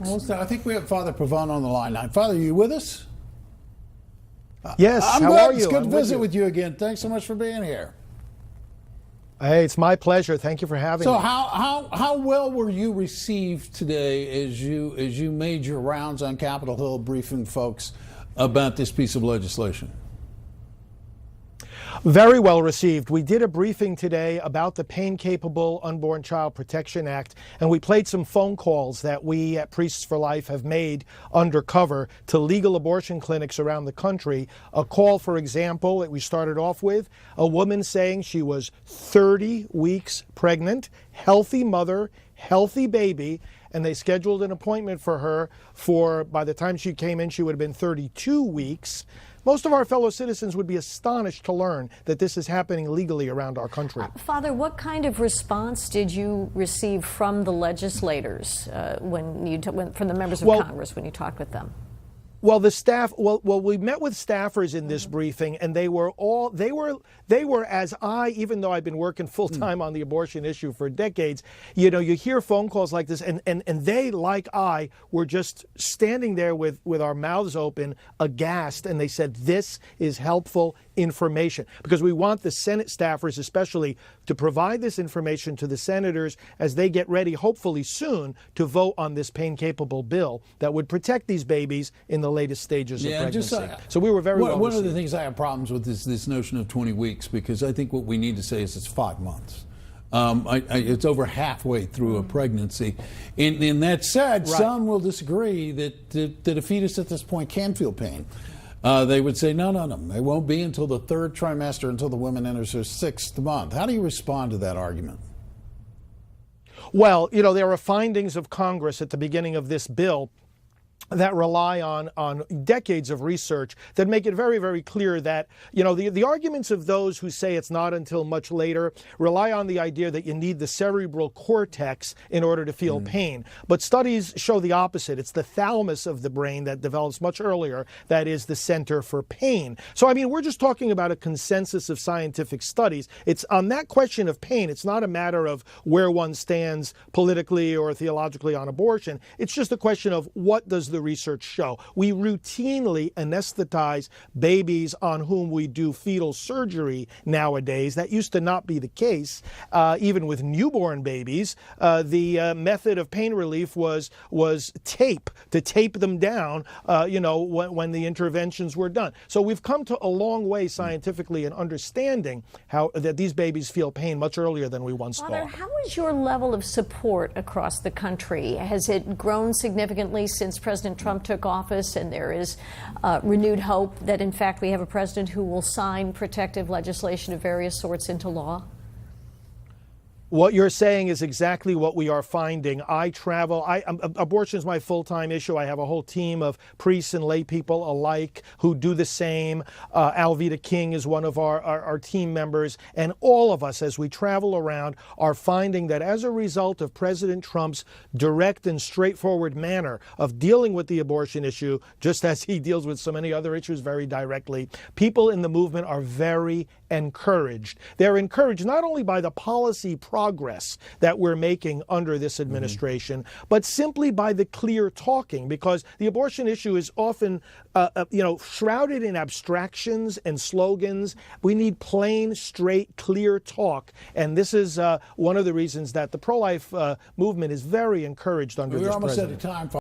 Well, I think we have Father Pavone on the line now. Father, are you with us? Yes, I'm how good. are you? It's good to I'm visit with you again. Thanks so much for being here. Hey, it's my pleasure. Thank you for having me. So how well were you received today as you made your rounds on Capitol Hill briefing folks about this piece of legislation? Very well received. We did a briefing today about the Pain-Capable Unborn Child Protection Act, and we played some phone calls that we at Priests for Life have made undercover to legal abortion clinics around the country. A call, for example, that we started off with, a woman saying she was 30 weeks pregnant, healthy mother, healthy baby, and they scheduled an appointment for her for, by the time she came in, she would have been 32 weeks. Most of our fellow citizens would be astonished to learn that this is happening legally around our country. Father, what kind of response did you receive from the legislators from the members of Congress when you talked with them? Well, the staff. Well, we met with staffers in this briefing, and they were as even though I've been working full time on the abortion issue for decades. You know, you hear phone calls like this, and they, like I, were just standing there with our mouths open, aghast, and they said, "This is helpful information," because we want the Senate staffers, especially, to provide this information to the senators as they get ready, hopefully soon, to vote on this pain-capable bill that would protect these babies in the layest stages of pregnancy. So we were very well One of received. the things I have problems with is this notion of 20 weeks, because I think what we need to say is it's 5 months. It's over halfway through a pregnancy. And that said, some will disagree that a fetus at this point can feel pain. They would say, no, it won't be until the third trimester, until the woman enters her 6th month. How do you respond to that argument? Well, you know, there are findings of Congress at the beginning of this bill that rely on decades of research that make it very, very clear that, you know, the arguments of those who say it's not until much later rely on the idea that you need the cerebral cortex in order to feel pain. But studies show the opposite. It's the thalamus of the brain that develops much earlier that is the center for pain. So, I mean, we're just talking about a consensus of scientific studies. It's on that question of pain. It's not a matter of where one stands politically or theologically on abortion. It's just a question of what does the research show. We routinely anesthetize babies on whom we do fetal surgery nowadays. That used to not be the case. Even with newborn babies, the method of pain relief was tape, to tape them down, when the interventions were done. So we've come to a long way scientifically in understanding how that these babies feel pain much earlier than we once Father, thought. how is your level of support across the country? Has it grown significantly since President Trump took office, and there is renewed hope that, in fact, we have a president who will sign protective legislation of various sorts into law? What you're saying is exactly what we are finding. I travel. Abortion is my full-time issue. I have a whole team of priests and lay people alike who do the same. Alveda King is one of our team members. And all of us, as we travel around, are finding that as a result of President Trump's direct and straightforward manner of dealing with the abortion issue, just as he deals with so many other issues very directly, people in the movement are very encouraged. They're encouraged not only by the policy progress that we're making under this administration, but simply by the clear talking, because the abortion issue is often, shrouded in abstractions and slogans. We need plain, straight, clear talk, and this is one of the reasons that the pro-life movement is very encouraged under this president. We're almost out of time.